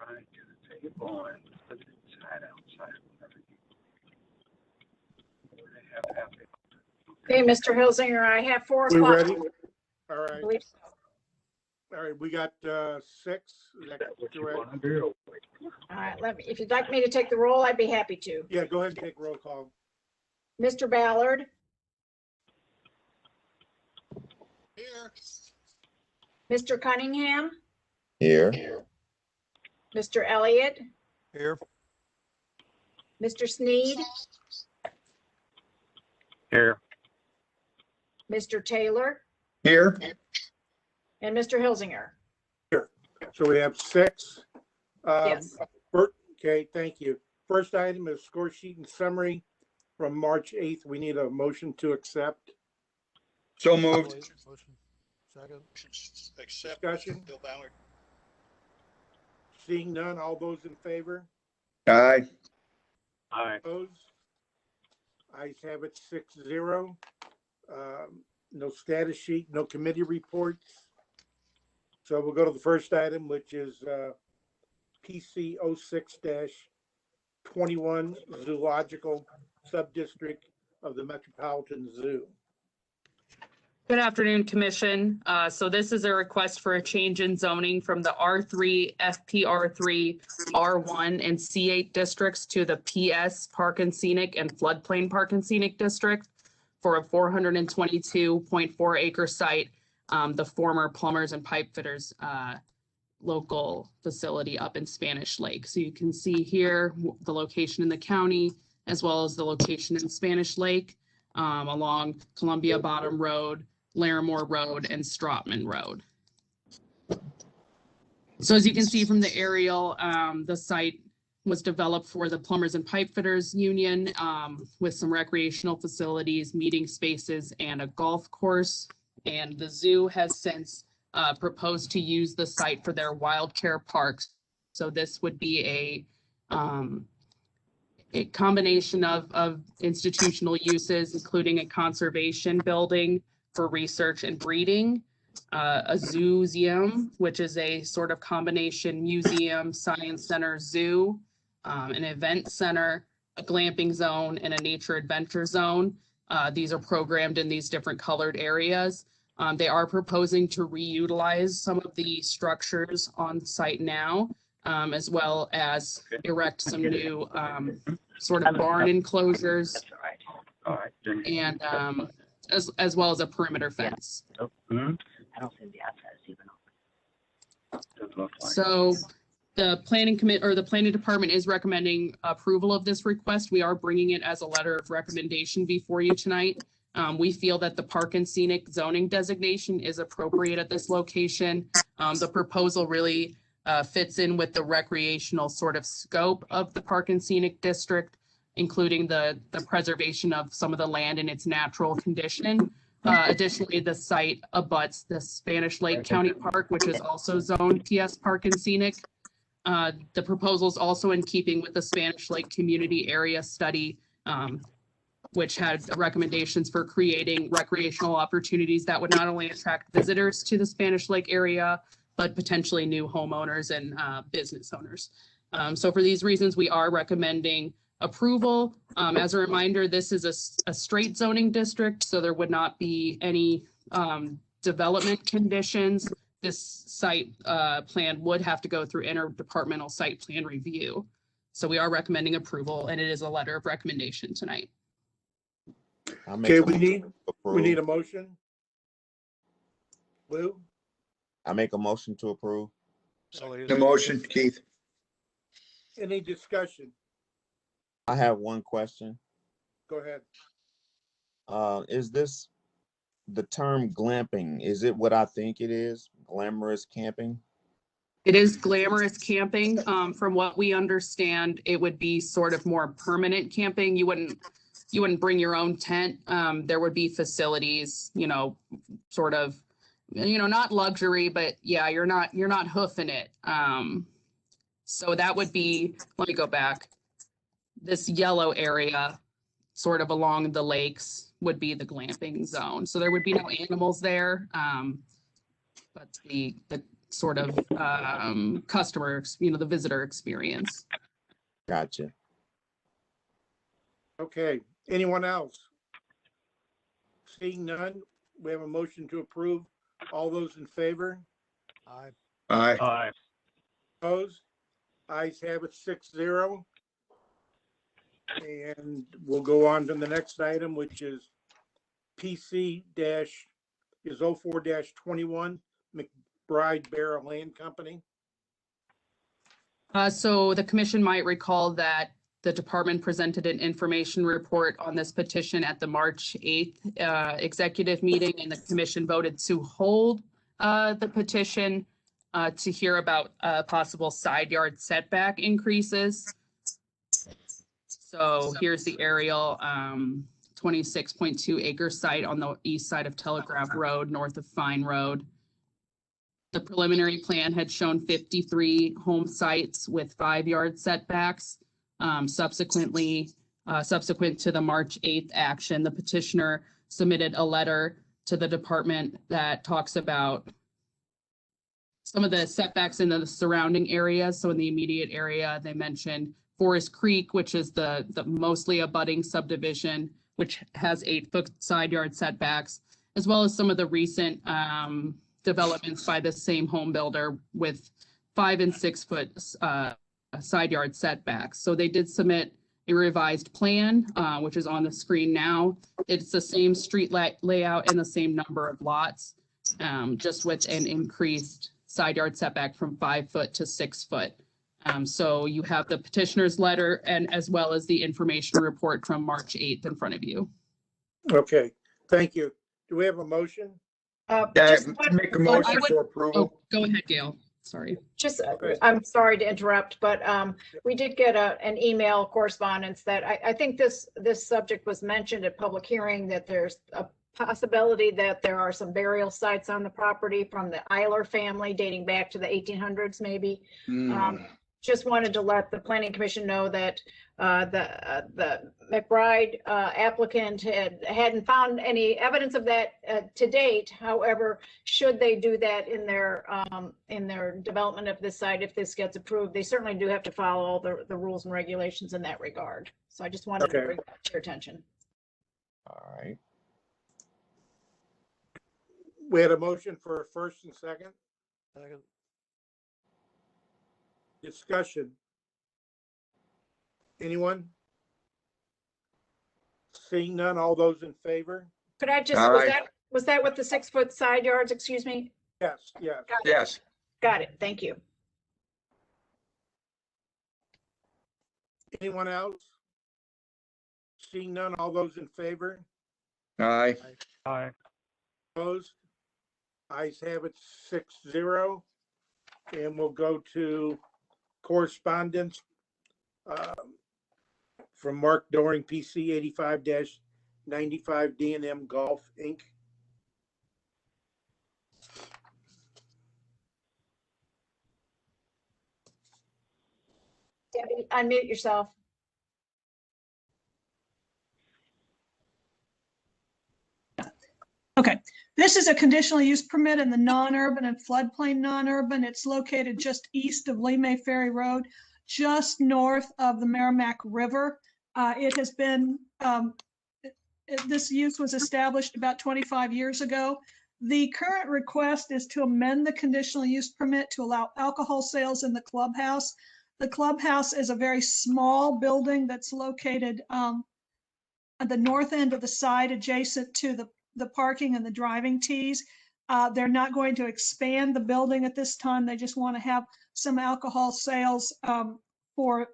trying to get a table and put it outside, whatever they have to have it. Okay, Mr. Hilsinger, I have 4 We o'clock. ready? All I right. believe so. All right. We got 6. Is that What you correct? want to do? All right, if you'd like me to take the roll, I'd be happy to. Yeah, go ahead and take roll call. Mr. Ballard, Here. Mr. Cunningham, Here. Mr. Elliott, Here. Mr. Sneed, Here. Mr. Taylor, Here. and Mr. Hilsinger. So we have 6. Yes. Okay, thank you. First item is score sheet and summary from March 8th. We need a motion to accept. So moved. Motion. Second. Accept. Discussion? Bill Ballard. Seeing none, all those in favor? Aye. Aye. Opposed? Ayes have it 6-0. No status sheet, no committee reports. So we'll go to the first item, which is PC 06-21 Zoological Subdistrict of the Metropolitan Zoo. Good afternoon, Commission. So this is a request for a change in zoning from the R3, FPR3, R1, and C8 districts to the PS Park and Scenic and Floodplain Park and Scenic District for a 422.4 acre site, the former Plumbers and Pipe Fitters local facility up in Spanish Lake. So you can see here the location in the county, as well as the location in Spanish Lake along Columbia Bottom Road, Larimore Road, and Stratman Road. So as you can see from the aerial, the site was developed for the Plumbers and Pipe Fitters Union with some recreational facilities, meeting spaces, and a golf course. And the zoo has since proposed to use the site for their wild care parks. So this would be a combination of institutional uses, including a conservation building for research and breeding, a zoozeum, which is a sort of combination museum, science center, zoo, an event center, a glamping zone, and a nature adventure zone. These are programmed in these different colored areas. They are proposing to reutilize some of the structures on site now, as well as erect some new sort of barn enclosures. That's all right. All right. And as well as a perimeter fence. Mm-hmm. I don't think the outside is even open. Doesn't look like. So the planning department is recommending approval of this request. We are bringing it as a letter of recommendation before you tonight. We feel that the park and scenic zoning designation is appropriate at this location. The proposal really fits in with the recreational sort of scope of the park and scenic district, including the preservation of some of the land in its natural condition. Additionally, the site abuts the Spanish Lake County Park, which is also zoned PS Park and Scenic. The proposal is also in keeping with the Spanish Lake Community Area Study, which had recommendations for creating recreational opportunities that would not only attract visitors to the Spanish Lake area, but potentially new homeowners and business owners. So for these reasons, we are recommending approval. As a reminder, this is a straight zoning district, so there would not be any development conditions. This site plan would have to go through interdepartmental site plan review. So we are recommending approval, and it is a letter of recommendation tonight. Okay, we need a motion. Lou? I make a motion to approve. The motion, Keith. Any discussion? I have one question. Go ahead. Is this the term glamping? Is it what I think it is? Glamorous camping? It is glamorous camping. From what we understand, it would be sort of more permanent camping. You wouldn't bring your own tent. There would be facilities, sort of, not luxury, but yeah, you're not hoofing it. So that would be, let me go back. This yellow area sort of along the lakes would be the glamping zone. So there would be no animals there. But sort of customer, the visitor experience. Gotcha. Okay, anyone else? Seeing none, we have a motion to approve. All those in favor? Aye. Aye. Aye. Opposed? Ayes have it 6-0. And we'll go on to the next item, which is PC is 04-21, McBride Berra Land Company. So the commission might recall that the department presented an information report on this petition at the March 8th executive meeting, and the commission voted to hold the petition to hear about possible side yard setback increases. So here's the aerial 26.2 acre site on the east side of Telegraph Road, north of Fine Road. The preliminary plan had shown 53 home sites with 5 yard setbacks. Subsequent to the March 8th action, the petitioner submitted a letter to the department that talks about some of the setbacks in the surrounding areas. So in the immediate area, they mentioned Forest Creek, which is the mostly abutting subdivision, which has 8-foot side yard setbacks, as well as some of the recent developments by the same home builder with 5 and 6 foot side yard setbacks. So they did submit a revised plan, which is on the screen now. It's the same street layout and the same number of lots, just with an increased side yard setback from 5 foot to 6 foot. So you have the petitioner's letter and as well as the information report from March 8th in front of you. Okay, thank you. Do we have a motion? Just Make a one- motion for approval. Oh, go ahead, Gail. Sorry. Just, I'm sorry to interrupt, but we did get an email correspondence that I think this subject was mentioned at public hearing, that there's a possibility that there are some burial sites on the property from the Eiler family dating back to the 1800s, maybe. Just wanted to let the planning commission know that the McBride applicant hadn't found any evidence of that to date. However, should they do that in their development of this site, if this gets approved, they certainly do have to follow all the rules and regulations in that regard. So I just wanted to bring that to your attention. All right. We had a motion for a first and second. Second. Discussion. Anyone? Seeing none, all those in favor? Could I just, Aye. was that with the 6 foot side yards, excuse me? Yes, yes. Yes. Got it, thank you. Anyone else? Seeing none, all those in favor? Aye. Aye. Opposed? Ayes have it 6-0. And we'll go to correspondence from Mark Doring, PC 85-95 D&M Golf, Inc. Debbie, unmute yourself. Okay, this is a conditional use permit in the non-urban and floodplain non-urban. It's located just east of Lee May Ferry Road, just north of the Merrimack River. It has been, this use was established about 25 years ago. The current request is to amend the conditional use permit to allow alcohol sales in the clubhouse. The clubhouse is a very small building that's located at the north end of the site adjacent to the parking and the driving tees. They're not going to expand the building at this time. They just want to have some alcohol sales for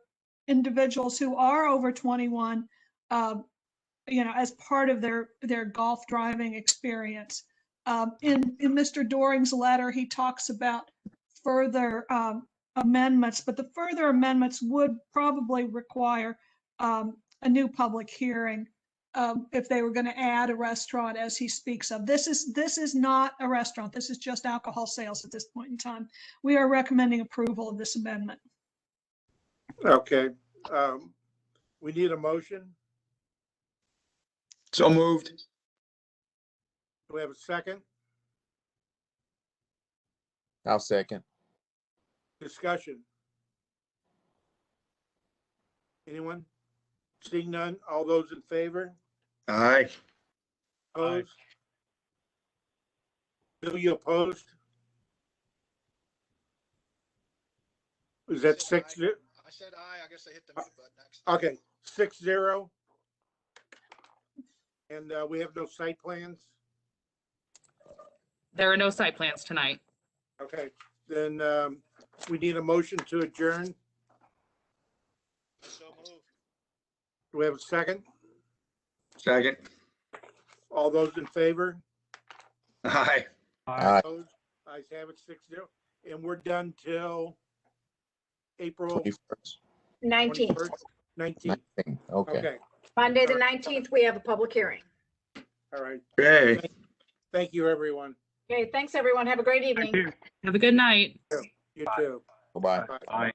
individuals who are over 21, as part of their golf driving experience. In Mr. Doring's letter, he talks about further amendments, but the further amendments would probably require a new public hearing if they were going to add a restaurant, as he speaks of. This is not a restaurant. This is just alcohol sales at this point in time. We are recommending approval of this amendment. Okay. We need a motion. So moved. Do we have a second? I'll second. Discussion. Anyone? Seeing none, all those in favor? Aye. Opposed? Bill, you opposed? Is that six? I said aye. I guess I hit the mute button next. Okay, 6-0. And we have no site plans? There are no site plans tonight. Okay, then we need a motion to adjourn. So moved. Do we have a second? Second. All those in favor? Aye. Aye. Opposed? Ayes have it, 6-0. And we're done till April 21st. 19th, 21st, 19th. Okay. Okay, Monday, the 19th, we have a public hearing. all right. Okay. Thank you, everyone. Okay, thanks, everyone. Have a great evening. Have a good night. You too. Bye-bye. Bye. Aye.